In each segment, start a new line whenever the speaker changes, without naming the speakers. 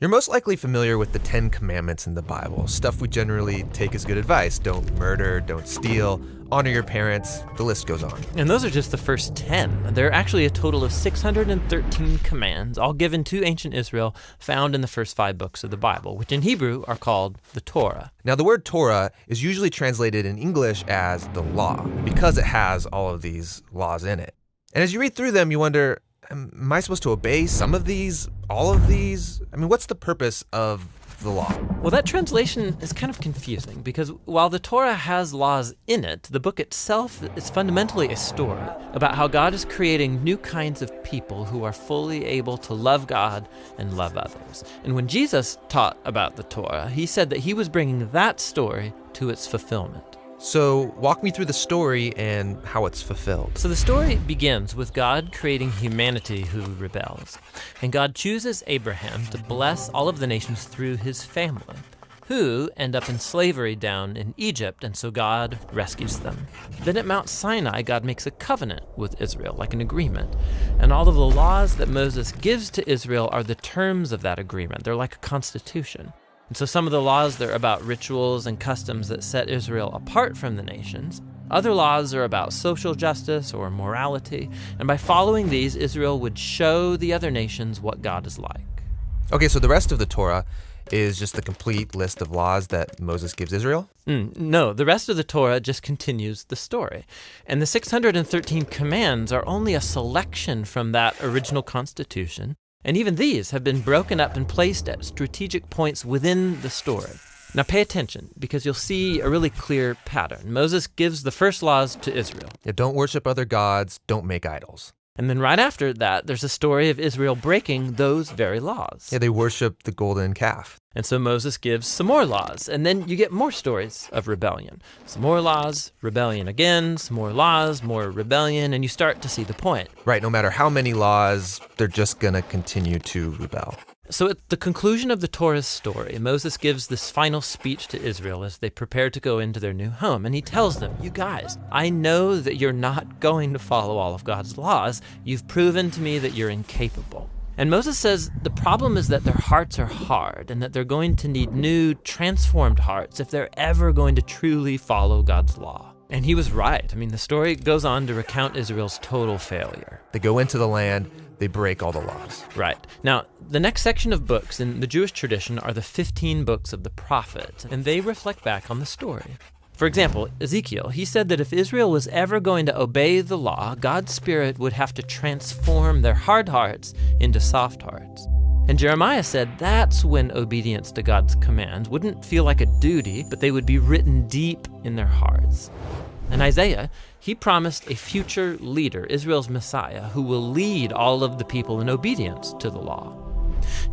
You're most likely familiar with the 10 Commandments in the Bible, stuff we generally take as good advice. Don't murder, don't steal, honor your parents, the list goes on.
And those are just the first 10. There are actually a total of 613 commands, all given to ancient Israel, found in the first 5 books of the Bible, which in Hebrew are called the Torah.
Now, the word Torah is usually translated in English as the law, because it has all of these laws in it. And as you read through them, you wonder, am I supposed to obey some of these, all of these? I mean, what's the purpose of the law?
Well, that translation is kind of confusing because while the Torah has laws in it, the book itself is fundamentally a story about how God is creating new kinds of people who are fully able to love God and love others. And when Jesus taught about the Torah, he said that he was bringing that story to its fulfillment.
So walk me through the story and how it's fulfilled.
So the story begins with God creating humanity who rebels. And God chooses Abraham to bless all of the nations through his family, who end up in slavery down in Egypt, and so God rescues them. Then at Mount Sinai, God makes a covenant with Israel, like an agreement. And all of the laws that Moses gives to Israel are the terms of that agreement. They're like a constitution. And so some of the laws, they're about rituals and customs that set Israel apart from the nations. Other laws are about social justice or morality. And by following these, Israel would show the other nations what God is like.
Okay, so the rest of the Torah is just the complete list of laws that Moses gives Israel?
No, the rest of the Torah just continues the story. And the 613 commands are only a selection from that original constitution. And even these have been broken up and placed at strategic points within the story. Now pay attention, because you'll see a really clear pattern. Moses gives the first laws to Israel.
Yeah, don't worship other gods, don't make idols.
And then right after that, there's a story of Israel breaking those very laws.
Yeah, they worship the golden calf.
And so Moses gives some more laws, and then you get more stories of rebellion. Some more laws, rebellion again, some more laws, more rebellion, and you start to see the point.
Right, no matter how many laws, they're just going to continue to rebel.
So at the conclusion of the Torah's story, Moses gives this final speech to Israel as they prepare to go into their new home. And he tells them, you guys, I know that you're not going to follow all of God's laws. You've proven to me that you're incapable. And Moses says the problem is that their hearts are hard and that they're going to need new, transformed hearts if they're ever going to truly follow God's law. And he was right. I mean, the story goes on to recount Israel's total failure.
They go into the land, they break all the laws.
Right. Now, the next section of books in the Jewish tradition are the 15 books of the prophets, and they reflect back on the story. For example, Ezekiel, he said that if Israel was ever going to obey the law, God's Spirit would have to transform their hard hearts into soft hearts. And Jeremiah said that's when obedience to God's commands wouldn't feel like a duty, but they would be written deep in their hearts. And Isaiah, he promised a future leader, Israel's Messiah, who will lead all of the people in obedience to the law.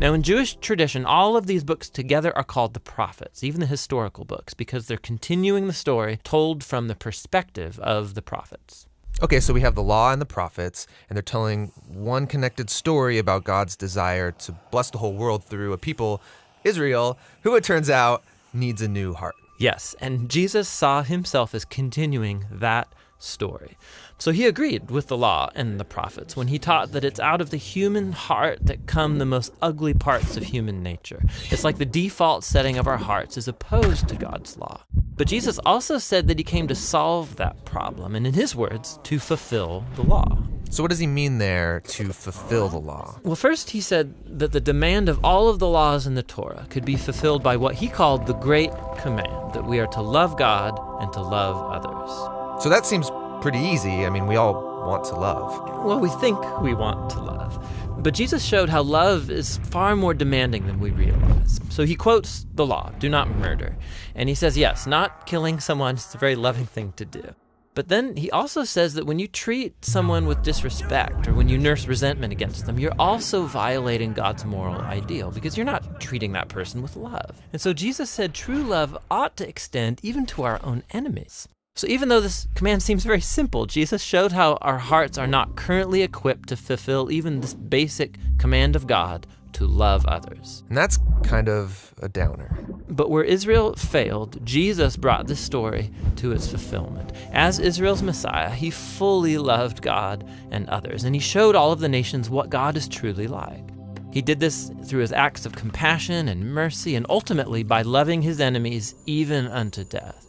Now, in Jewish tradition, all of these books together are called the prophets, even the historical books, because they're continuing the story told from the perspective of the prophets.
Okay, so we have the law and the prophets, and they're telling one connected story about God's desire to bless the whole world through a people, Israel, who it turns out needs a new heart.
Yes, and Jesus saw himself as continuing that story. So he agreed with the law and the prophets when he taught that it's out of the human heart that come the most ugly parts of human nature. It's like the default setting of our hearts is opposed to God's law. But Jesus also said that he came to solve that problem, and in his words, to fulfill the law.
So what does he mean there, to fulfill the law?
Well, first he said that the demand of all of the laws in the Torah could be fulfilled by what he called the Great Command, that we are to love God and to love others.
So that seems pretty easy. I mean, we all want to love.
Well, we think we want to love. But Jesus showed how love is far more demanding than we realize. So he quotes the law, do not murder. And he says, yes, not killing someone is a very loving thing to do. But then he also says that when you treat someone with disrespect or when you nurse resentment against them, you're also violating God's moral ideal because you're not treating that person with love. And so Jesus said true love ought to extend even to our own enemies. So even though this command seems very simple, Jesus showed how our hearts are not currently equipped to fulfill even this basic command of God to love others.
And that's kind of a downer.
But where Israel failed, Jesus brought this story to its fulfillment. As Israel's Messiah, he fully loved God and others, and he showed all of the nations what God is truly like. He did this through his acts of compassion and mercy, and ultimately by loving his enemies even unto death.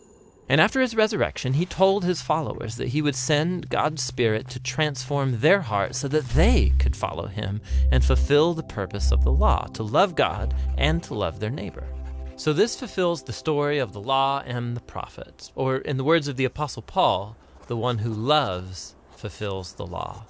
And after his resurrection, he told his followers that he would send God's Spirit to transform their hearts so that they could follow him and fulfill the purpose of the law, to love God and to love their neighbor. So this fulfills the story of the law and the prophets, or in the words of the Apostle Paul, the one who loves fulfills the law.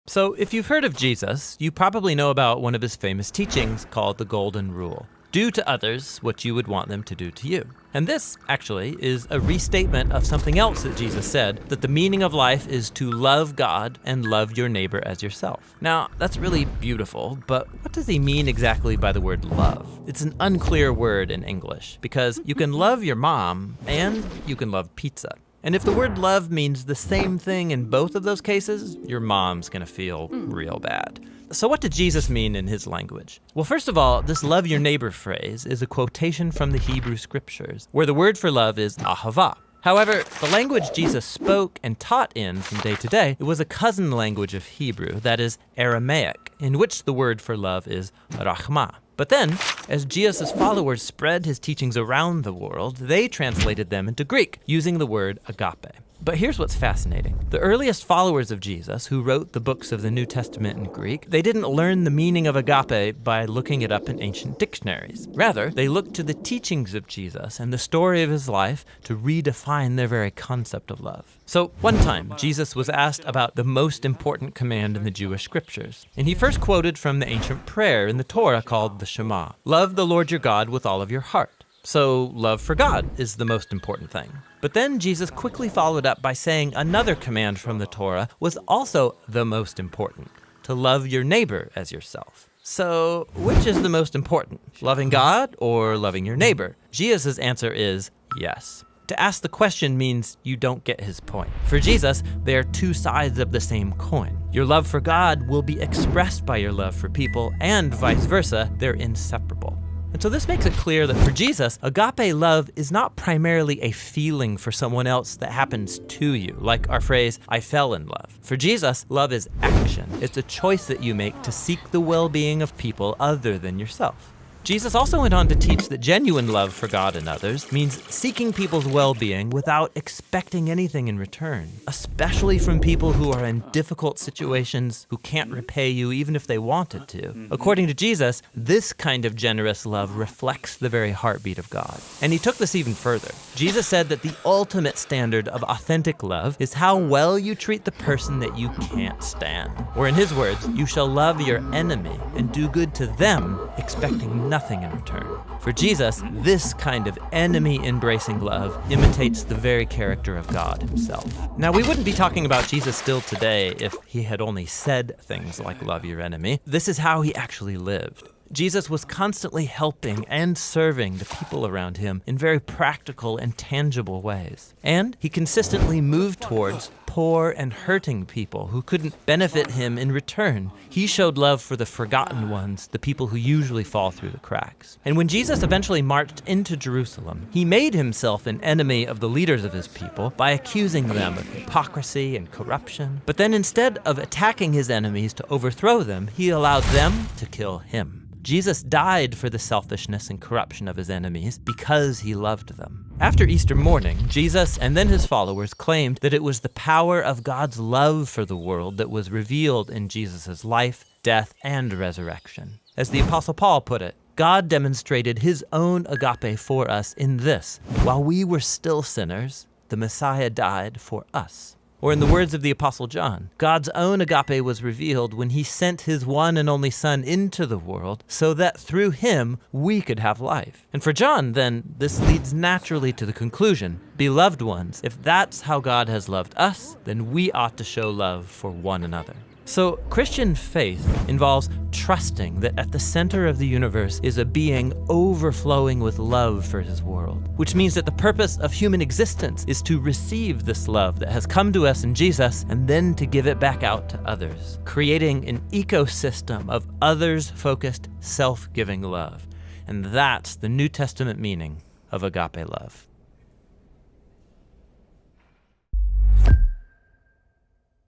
So if you've heard of Jesus, you probably know about one of his famous teachings called the Golden Rule. Do to others what you would want them to do to you. And this, actually, is a restatement of something else that Jesus said, that the meaning of life is to love God and love your neighbor as yourself. Now, that's really beautiful, but what does he mean exactly by the word love? It's an unclear word in English, because you can love your mom and you can love pizza. And if the word love means the same thing in both of those cases, your mom's gonna feel real bad. So what did Jesus mean in his language? Well, first of all, this love your neighbor phrase is a quotation from the Hebrew scriptures, where the word for love is ahava. However, the language Jesus spoke and taught in from day to day, it was a cousin language of Hebrew, that is Aramaic, in which the word for love is rachma. But then, as Jesus' followers spread his teachings around the world, they translated them into Greek, using the word agape. But here's what's fascinating. The earliest followers of Jesus, who wrote the books of the New Testament in Greek, they didn't learn the meaning of agape by looking it up in ancient dictionaries. Rather, they looked to the teachings of Jesus and the story of his life to redefine their very concept of love. So one time, Jesus was asked about the most important command in the Jewish scriptures. And he first quoted from the ancient prayer in the Torah called the Shema. Love the Lord your God with all of your heart. So love for God is the most important thing. But then Jesus quickly followed up by saying another command from the Torah was also the most important, to love your neighbor as yourself. So which is the most important, loving God or loving your neighbor? Jesus' answer is yes. To ask the question means you don't get his point. For Jesus, they are two sides of the same coin. Your love for God will be expressed by your love for people, and vice versa, they're inseparable. And so this makes it clear that for Jesus, agape love is not primarily a feeling for someone else that happens to you, like our phrase, I fell in love. For Jesus, love is action. It's a choice that you make to seek the well-being of people other than yourself. Jesus also went on to teach that genuine love for God and others means seeking people's well-being without expecting anything in return, especially from people who are in difficult situations, who can't repay you even if they wanted to. According to Jesus, this kind of generous love reflects the very heartbeat of God. And he took this even further. Jesus said that the ultimate standard of authentic love is how well you treat the person that you can't stand. Or in his words, you shall love your enemy and do good to them, expecting nothing in return. For Jesus, this kind of enemy-embracing love imitates the very character of God himself. Now, we wouldn't be talking about Jesus still today if he had only said things like love your enemy. This is how he actually lived. Jesus was constantly helping and serving the people around him in very practical and tangible ways. And he consistently moved towards poor and hurting people who couldn't benefit him in return. He showed love for the forgotten ones, the people who usually fall through the cracks. And when Jesus eventually marched into Jerusalem, he made himself an enemy of the leaders of his people by accusing them of hypocrisy and corruption. But then instead of attacking his enemies to overthrow them, he allowed them to kill him. Jesus died for the selfishness and corruption of his enemies because he loved them. After Easter morning, Jesus and then his followers claimed that it was the power of God's love for the world that was revealed in Jesus' life, death, and resurrection. As the Apostle Paul put it, God demonstrated his own agape for us in this: while we were still sinners, the Messiah died for us. Or in the words of the Apostle John, God's own agape was revealed when he sent his one and only Son into the world so that through him we could have life. And for John, then, this leads naturally to the conclusion, beloved ones, if that's how God has loved us, then we ought to show love for one another. So Christian faith involves trusting that at the center of the universe is a being overflowing with love for his world, which means that the purpose of human existence is to receive this love that has come to us in Jesus and then to give it back out to others, creating an ecosystem of others-focused, self-giving love. And that's the New Testament meaning of agape love.